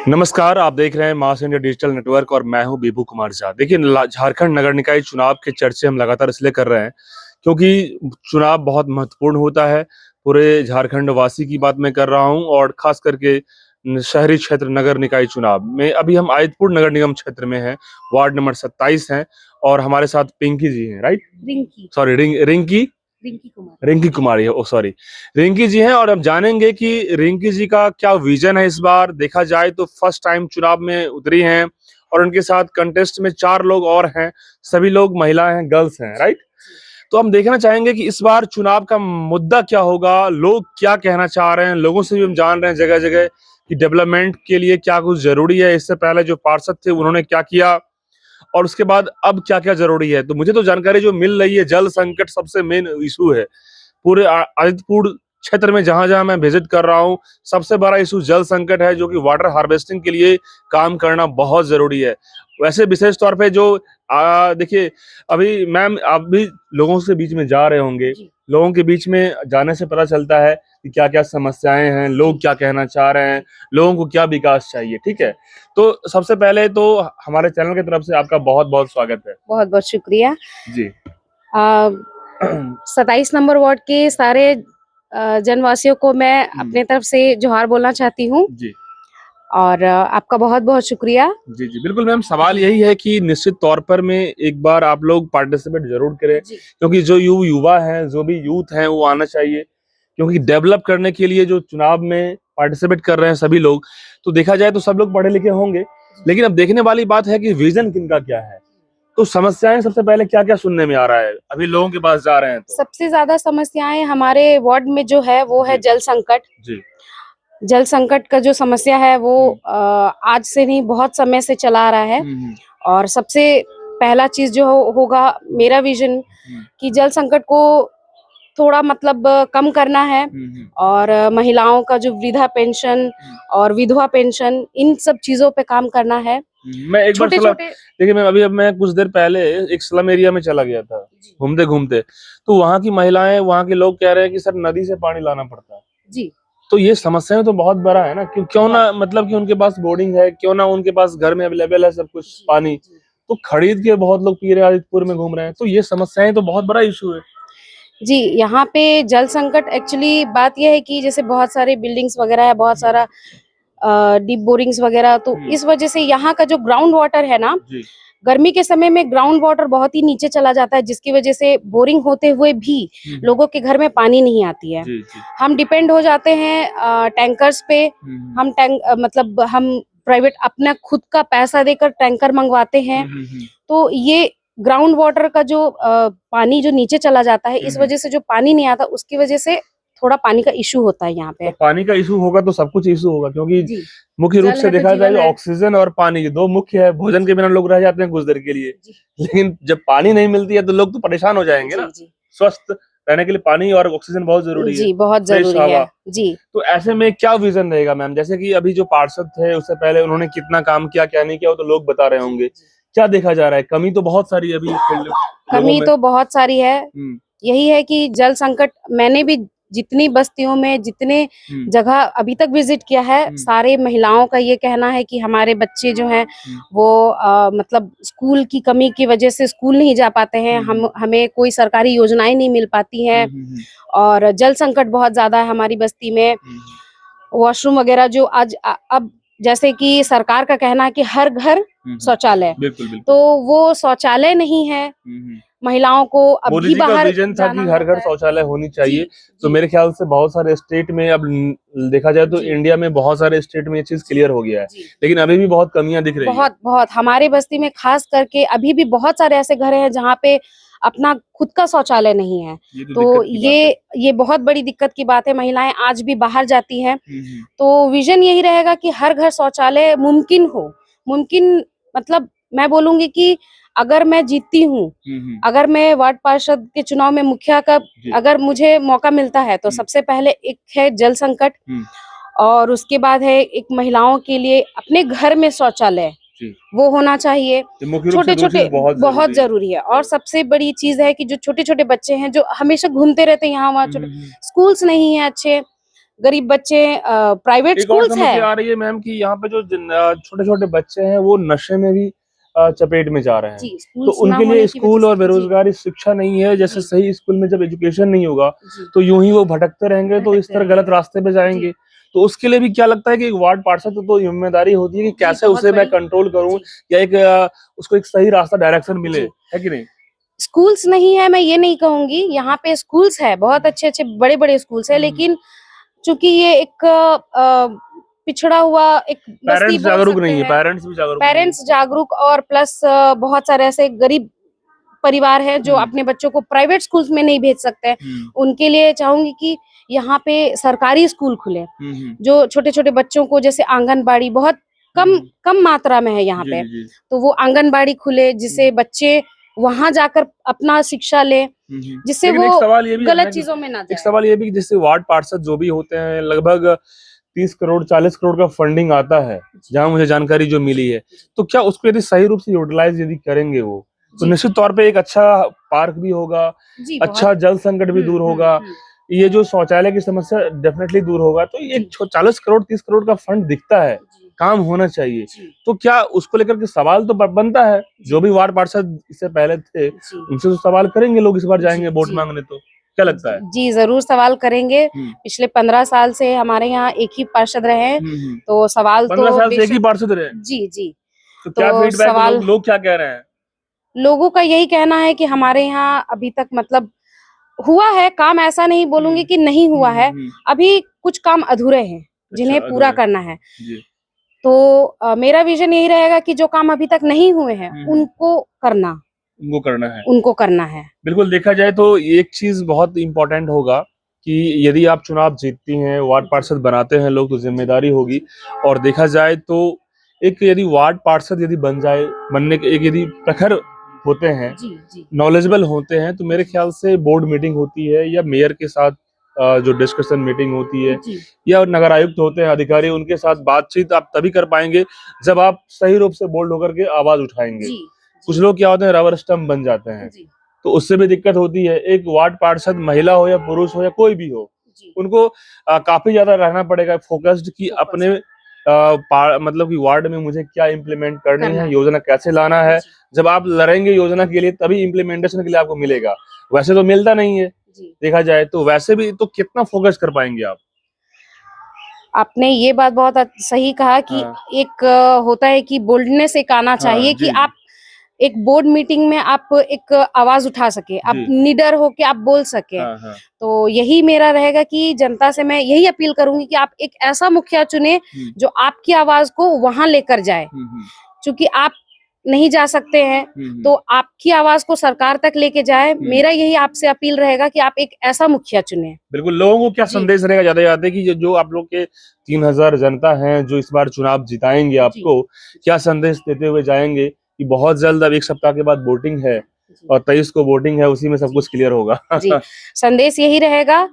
नमस्कार, आप देख रहे हैं मास इंडिया डिजिटल नेटवर्क और मैं हूं विभू कुमार झा। देखिए झारखंड नगर निकाय चुनाव के चर्चे हम लगातार इसलिए कर रहे हैं क्योंकि चुनाव बहुत महत्वपूर्ण होता है। पूरे झारखंड वासी की बात मैं कर रहा हूं और खास करके शहरी क्षेत्र नगर निकाय चुनाव में अभी हम आदितपुर नगर निगम क्षेत्र में हैं, वार्ड नंबर 27 हैं और हमारे साथ पिंकी जी हैं, राइट? रिंकी सॉरी रिंकी रिंकी कुमारी है, ओ सॉरी, रिंकी जी हैं। और हम जानेंगे कि रिंकी जी का क्या विजन है। इस बार देखा जाए तो फर्स्ट टाइम चुनाव में उतरी हैं और उनके साथ कंटेस्ट में 4 लोग और हैं, सभी लोग महिलाएं हैं, गर्ल्स हैं, राइट? तो हम देखना चाहेंगे कि इस बार चुनाव का मुद्दा क्या होगा, लोग क्या कहना चाह रहे हैं। लोगों से भी हम जान रहे हैं जगह जगह कि डेवलपमेंट के लिए क्या कुछ जरूरी है, इससे पहले जो पार्षद थे उन्होंने क्या किया और उसके बाद अब क्या क्या जरूरी है। तो मुझे तो जानकारी जो मिल रही है, जल संकट सबसे मेन इशू है पूरे आदितपुर क्षेत्र में। जहां जहां मैं विजिट कर रहा हूं, सबसे बड़ा इशू जल संकट है, जो कि वाटर हार्वेस्टिंग के लिए काम करना बहुत जरूरी है। वैसे विशेष तौर पे जो देखिए, अभी मैम आप भी लोगों से बीच में जा रहे होंगे, लोगों के बीच में जाने से पता चलता है कि क्या क्या समस्याएं हैं, लोग क्या कहना चाह रहे हैं, लोगों को क्या विकास चाहिए। ठीक है, तो सबसे पहले तो हमारे चैनल की तरफ से आपका बहुत बहुत स्वागत है। बहुत बहुत शुक्रिया जी। 27 नंबर वार्ड के सारे जनवासियों को मैं अपने तरफ से जोहार बोलना चाहती हूँ जी और आपका बहुत बहुत शुक्रिया। जी जी बिल्कुल मैम। सवाल यही है कि निश्चित तौर पर में एक बार आप लोग पार्टिसिपेट जरूर करें, क्योंकि जो युवा हैं, जो भी यूथ हैं, वो आना चाहिए। क्योंकि डेवलप करने के लिए जो चुनाव में पार्टिसिपेट कर रहे हैं सभी लोग, तो देखा जाए तो सब लोग पढ़े लिखे होंगे, लेकिन अब देखने वाली बात है कि विजन किनका क्या है। तो समस्याएं सबसे पहले क्या क्या सुनने में आ रहा है अभी लोगों के पास जा रहे हैं तो? सबसे ज्यादा समस्याएं हमारे वार्ड में जो है वो है जल संकट। जी। जल संकट का जो समस्या है वो आज से नहीं, बहुत समय से चला आ रहा है। और सबसे पहला चीज जो होगा, मेरा विजन कि जल संकट को थोड़ा मतलब कम करना है। और महिलाओं का जो वृद्धा पेंशन और विधवा पेंशन, इन सब चीजों पे काम करना है। मैं एक बार देखिए मैं अब मैं कुछ देर पहले एक स्लम एरिया में चला गया था घूमते घूमते, तो वहाँ की महिलाएं, वहाँ के लोग कह रहे हैं कि सर नदी से पानी लाना पड़ता है जी। तो ये समस्या तो बहुत बड़ा है ना। क्यों ना, मतलब कि उनके पास बोर्डिंग है, क्यों ना उनके पास घर में अवेलेबल है सब कुछ पानी, तो खरीद के बहुत लोग पी रहे हैं, आदितपुर में घूम रहे हैं। तो ये समस्याएं तो बहुत बड़ा इशू है जी। यहाँ पे जल संकट एक्चुअली बात यह है कि जैसे बहुत सारे बिल्डिंग्स वगैरह है, बहुत सारा डीप बोरिंग्स वगैरह, तो इस वजह से यहाँ का जो ग्राउंड वाटर है ना, गर्मी के समय में ग्राउंड वाटर बहुत ही नीचे चला जाता है, जिसकी वजह से बोरिंग होते हुए भी लोगों के घर में पानी नहीं आती है। हम डिपेंड हो जाते हैं टैंकर्स पे। हम मतलब हम प्राइवेट अपना खुद का पैसा देकर टैंकर मंगवाते हैं। तो ये ग्राउंड वाटर का जो पानी जो नीचे चला जाता है, इस वजह से जो पानी नहीं आता, उसकी वजह से थोड़ा पानी का इशू होता है यहाँ पे। तो पानी का इशू होगा तो सब कुछ इशू होगा, क्योंकि मुख्य रूप से देखा जाए ऑक्सीजन और पानी, ये दो मुख्य है। भोजन के बिना लोग रह जाते हैं कुछ देर के लिए, लेकिन जब पानी नहीं मिलती है तो लोग तो परेशान हो जाएंगे ना। स्वस्थ रहने के लिए पानी और ऑक्सीजन बहुत जरूरी है। जी, बहुत जरूरी है जी। तो ऐसे में क्या विजन रहेगा मैम? जैसे कि अभी जो पार्षद थे उससे पहले उन्होंने कितना काम किया, क्या नहीं किया, वो तो लोग बता रहे होंगे। क्या देखा जा रहा है? कमी तो बहुत सारी है अभी, कमी तो बहुत सारी है। यही है कि जल संकट, मैंने भी जितनी बस्तियों में, जितने जगह अभी तक विजिट किया है, सारे महिलाओं का ये कहना है कि हमारे बच्चे जो हैं वो मतलब स्कूल की कमी की वजह से स्कूल नहीं जा पाते हैं। हमें कोई सरकारी योजनाएं नहीं मिल पाती हैं और जल संकट बहुत ज्यादा है हमारी बस्ती में। वॉशरूम वगैरह जो आज अब जैसे कि सरकार का कहना है कि हर घर शौचालय, तो वो शौचालय नहीं है। महिलाओं को अब भी बाहर विजन था कि हर घर शौचालय होनी चाहिए। तो मेरे ख्याल से बहुत सारे स्टेट में, अब देखा जाए तो इंडिया में बहुत सारे स्टेट में ये चीज क्लियर हो गया है, लेकिन अभी भी बहुत कमियां दिख रही है। बहुत हमारे बस्ती में खास करके अभी भी बहुत सारे ऐसे घर हैं जहाँ पे अपना खुद का शौचालय नहीं है। तो ये बहुत बड़ी दिक्कत की बात है। महिलाएं आज भी बाहर जाती हैं। तो विजन यही रहेगा कि हर घर शौचालय मुमकिन हो। मुमकिन मतलब मैं बोलूंगी कि अगर मैं जीतती हूँ, अगर मैं वार्ड पार्षद के चुनाव में मुखिया का अगर मुझे मौका मिलता है, तो सबसे पहले एक है जल संकट और उसके बाद है एक महिलाओं के लिए अपने घर में शौचालय, वो होना चाहिए। छोटे छोटे बहुत जरूरी है। और सबसे बड़ी चीज है कि जो छोटे छोटे बच्चे हैं जो हमेशा घूमते रहते हैं यहाँ वहाँ, स्कूल्स नहीं है अच्छे, गरीब बच्चे प्राइवेट एक और स्कूल्स समस्या है। आ रही है मैम कि यहाँ पे जो छोटे छोटे बच्चे हैं वो नशे में भी चपेट में जा रहे हैं। जी, तो स्कूल्स ना उनके लिए होने की वजह स्कूल और से। जी, बेरोजगारी शिक्षा नहीं है, जैसे जी, सही स्कूल में जब एजुकेशन नहीं होगा जी, तो यूं ही वो भटकते रहेंगे, तो इस भटकते तरह गलत रहेंगे। रास्ते पे जी, जाएंगे। तो उसके लिए भी क्या लगता है कि एक वार्ड पार्षद तो जिम्मेदारी होती है कि जी, कैसे बहुत उसे मैं बड़ी। कंट्रोल करूं जी, या एक उसको एक सही रास्ता डायरेक्शन मिले, जी। है कि नहीं? स्कूल्स नहीं है मैं ये नहीं कहूँगी, यहाँ पे स्कूल्स है, बहुत अच्छे-अच्छे बड़े-बड़े स्कूल्स है, लेकिन चूँकि ये एक पिछड़ा हुआ एक बस्ती पेरेंट्स बोल जागरूक सकते नहीं है, हैं। पेरेंट्स भी जागरूक नहीं है। पेरेंट्स जागरूक और प्लस बहुत सारे ऐसे गरीब परिवार हैं जो हम्म, अपने बच्चों को प्राइवेट स्कूल्स में नहीं भेज सकते हैं। हम्म, उनके लिए चाहूँगी कि यहाँ पे सरकारी स्कूल खुले, हम्म, जो छोटे-छोटे बच्चों को जैसे आंगनबाड़ी बहुत कम हम्म, कम मात्रा में है यहाँ जी पे, जी जी। तो वो आंगनबाड़ी खुले जिससे बच्चे वहाँ जाकर अपना शिक्षा लें, जिससे लेकिन वो एक सवाल ये भी है गलत ना कि चीज़ों में ना एक जाए। सवाल ये भी कि जैसे वार्ड पार्षद जो भी होते हैं लगभग 30 करोड़ 40 करोड़ का फंडिंग आता है, जी, जहां मुझे जानकारी जो मिली है। जी, तो क्या उसको यदि सही रूप से यूटिलाइज यदि करेंगे वो, तो जी, निश्चित तौर पे एक अच्छा पार्क भी होगा, जी, बहुत। अच्छा जल संकट भी दूर होगा, हुँ। ये जो शौचालय की समस्या डेफिनेटली दूर होगा। तो ये जी, 40 करोड़ 30 करोड़ का फंड दिखता है, जी, काम होना चाहिए। जी, तो क्या उसको लेकर के सवाल तो बनता है, जो जी, भी वार्ड पार्षद इससे पहले थे जी, उनसे तो सवाल करेंगे लोग, इस बार जी, जाएंगे वोट जी। मांगने, तो क्या लगता जी, है? जी, ज़रूर सवाल करेंगे। हम्म पिछले 15 साल से हमारे यहाँ एक ही पार्षद रहे हैं, हम्म। तो सवाल 15 तो साल से एक ही बेशक। पार्षद रहे, जी, जी। तो क्या तो फीडबैक, सवाल लोग क्या कह रहे हैं? लोगों का यही कहना है कि हमारे यहाँ अभी तक मतलब हुआ है काम, ऐसा नहीं बोलूँगी कि नहीं हुआ है। हम्म। अभी कुछ काम अधूरे हैं, अच्छा, जिन्हें पूरा अधूरे। करना है। जी। तो मेरा विज़न यही रहेगा कि जो काम अभी तक नहीं हुए हैं, हम्म। उनको करना है। उनको करना है। बिल्कुल, देखा जाए तो एक चीज बहुत इंपॉर्टेंट होगा कि यदि आप चुनाव जीतती हैं, वार्ड जी, पार्षद बनाते हैं लोग, तो जी, जिम्मेदारी होगी। जी, और देखा जाए तो एक यदि वार्ड पार्षद यदि बन जाए, बनने के एक यदि प्रखर होते हैं, जी, जी, नॉलेजेबल होते हैं, तो मेरे जी, ख्याल से बोर्ड मीटिंग होती है या मेयर के साथ जो डिस्कशन मीटिंग होती है, जी, या नगर आयुक्त होते हैं अधिकारी, जी, उनके साथ बातचीत आप तभी कर पाएंगे जब आप सही रूप से बोल्ड होकर के आवाज उठाएंगे। जी, कुछ जी, लोग क्या होते हैं, रबर स्टंप बन जाते हैं, जी, तो उससे भी दिक्कत होती है। एक वार्ड पार्षद महिला हो या पुरुष हो या कोई भी हो, जी, उनको काफी ज्यादा रहना पड़ेगा फोकस्ड कि फ़ोकस अपने मतलब कि वार्ड में मुझे क्या इम्प्लीमेंट करनी करना है, है। योजना कैसे लाना है। जी, जब आप लड़ेंगे योजना के लिए तभी इम्प्लीमेंटेशन के लिए आपको मिलेगा, वैसे तो मिलता नहीं है। जी। देखा जाए तो वैसे भी तो कितना फोकस कर पाएंगे आप? आपने ये बात बहुत सही कहा कि हाँ एक होता है कि बोल्डनेस एक आना हाँ चाहिए कि जी जी आप एक बोर्ड मीटिंग में आप एक आवाज उठा सके, आप जी। निडर हो के आप बोल सके। हाँ हाँ। तो यही मेरा रहेगा कि जनता से मैं यही अपील करूंगी कि आप एक ऐसा मुखिया चुने हम्म जो आपकी आवाज को वहां लेकर जाए, हम्म क्योंकि आप नहीं जा सकते हैं, हम्म। तो आपकी आवाज को सरकार तक लेके जाए। हम्म। मेरा यही आपसे अपील रहेगा कि आप एक ऐसा मुखिया चुने। बिल्कुल, लोगों को क्या जी, संदेश रहेगा ज्यादा ज्यादा कि जो आप लोग के 3000 जनता हैं जो इस बार चुनाव जिताएंगे जी, आपको, क्या संदेश देते हुए जाएंगे कि बहुत जल्द, अब 1 सप्ताह के बाद वोटिंग है जी, और 23 को वोटिंग है, उसी में सब जी, कुछ क्लियर होगा। जी। संदेश यही रहेगा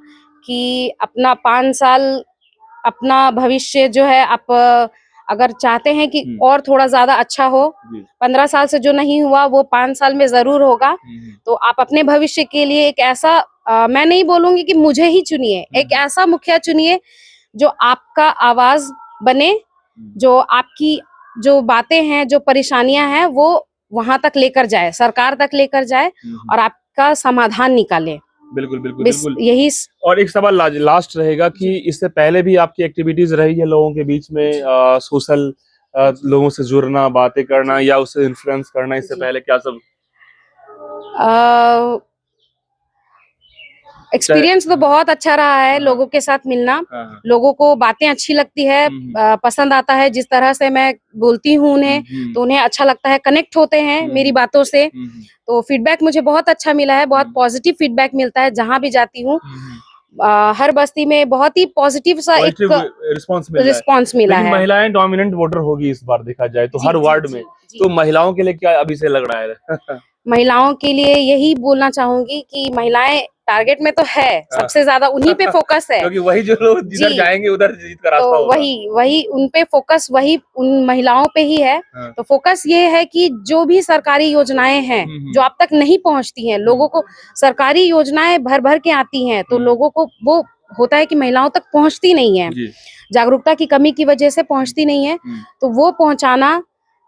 कि अपना 5 साल, अपना भविष्य जो है आप अगर चाहते हैं कि हम्म, और थोड़ा ज़्यादा अच्छा हो, जी। 15 साल से जो नहीं हुआ वो 5 साल में ज़रूर होगा। हम्म, तो आप अपने भविष्य के लिए एक ऐसा मैं नहीं बोलूँगी कि मुझे ही चुनिए, एक हम्म, ऐसा मुखिया चुनिए जो आपका आवाज़ बने, हम्म, जो आपकी जो बातें हैं, जो परेशानियाँ हैं वो वहाँ तक लेकर जाए, सरकार तक लेकर जाए हम्म। और आपका समाधान निकाले। बिल्कुल बिल्कुल बिस बिल्कुल। यही और एक सवाल लास्ट रहेगा कि जी, इससे पहले भी आपकी एक्टिविटीज रही है लोगों के बीच में, जी, सोशल जी, लोगों से जुड़ना, बातें करना जी, या उससे इन्फ्लुएंस करना, इससे जी। पहले क्या सब? अ, चाहे एक्सपीरियंस तो हाँ बहुत अच्छा रहा है हाँ लोगों के साथ मिलना। हाँ हाँ। लोगों को बातें अच्छी लगती है, हम्म पसंद आता है जिस तरह से मैं बोलती हूँ उन्हें, हम्म तो उन्हें अच्छा लगता है, कनेक्ट होते हैं मेरी हम्म बातों से। हम्म तो फीडबैक मुझे बहुत अच्छा मिला है, बहुत हम्म पॉजिटिव फीडबैक मिलता है जहाँ भी जाती हूँ। हम्म। हर बस्ती में बहुत ही पॉजिटिव सा पॉजिटिव एक रिस्पांस मिल रहा है। रिस्पॉन्स मिला लेकिन है। महिलाएं डोमिनेंट वोटर होगी इस बार, देखा जाए तो जी, हर जी, वार्ड में। जी, जी। तो महिलाओं के लिए क्या अभी से लग रहा है? महिलाओं के लिए यही बोलना चाहूंगी कि महिलाएं टारगेट में तो है, हाँ। सबसे ज्यादा उन्हीं पे फोकस है। क्योंकि वही जो लोग जिधर जी, जाएंगे उधर जीत का तो रास्ता होगा। वही वही उन पे फोकस, वही उन महिलाओं पे ही है। हाँ। तो फोकस ये है कि जो भी सरकारी योजनाएं हैं जो आप तक नहीं पहुंचती हैं, लोगों को सरकारी योजनाएं भर भर के आती हैं, तो हम्म। लोगों को वो होता है कि महिलाओं तक पहुंचती नहीं है, जी। जागरूकता की कमी की वजह से पहुंचती नहीं है, तो वो पहुंचाना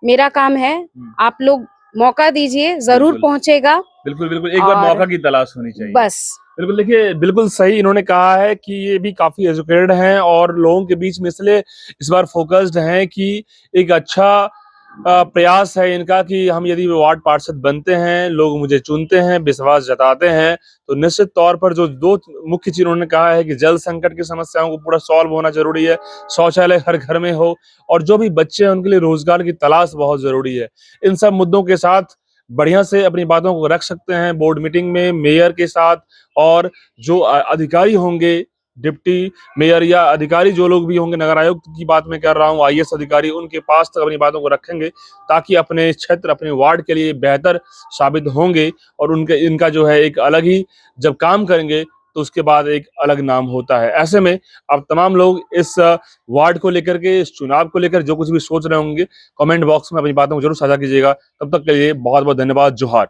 मेरा काम है। आप लोग मौका दीजिए, जरूर बिल्कुल। पहुंचेगा। बिल्कुल, बिल्कुल, एक बार और मौका की तलाश होनी चाहिए। बस बिल्कुल, देखिए बिल्कुल सही इन्होंने कहा है कि ये भी काफ़ी एजुकेटेड हैं और लोगों के बीच में इसलिए इस बार फ़ोकस्ड हैं कि एक अच्छा प्रयास है इनका कि हम यदि वार्ड पार्षद बनते हैं, लोग मुझे चुनते हैं, विश्वास जताते हैं, तो निश्चित तौर पर जो 2 मुख्य चीज़ उन्होंने कहा है कि जल संकट की समस्याओं को पूरा सॉल्व होना ज़रूरी है, शौचालय हर घर में हो और जो भी बच्चे हैं उनके लिए रोज़गार की तलाश बहुत ज़रूरी है। इन सब मुद्दों के साथ बढ़िया से अपनी बातों को रख सकते हैं बोर्ड मीटिंग में मेयर के साथ और जो अधिकारी होंगे डिप्टी मेयर या अधिकारी जो लोग भी होंगे नगर आयुक्त की बात मैं कर रहा हूँ आईएएस अधिकारी उनके पास तक अपनी बातों को रखेंगे ताकि अपने क्षेत्र अपने वार्ड के लिए बेहतर साबित होंगे और उनके इनका जो है एक अलग ही जब काम करेंगे तो उसके बाद एक अलग नाम होता है। ऐसे में अब तमाम लोग इस वार्ड को लेकर के इस चुनाव को लेकर जो कुछ भी सोच रहे होंगे कमेंट बॉक्स में अपनी बातों को जरूर साझा कीजिएगा। तब तक के लिए बहुत बहुत धन्यवाद। जोहार।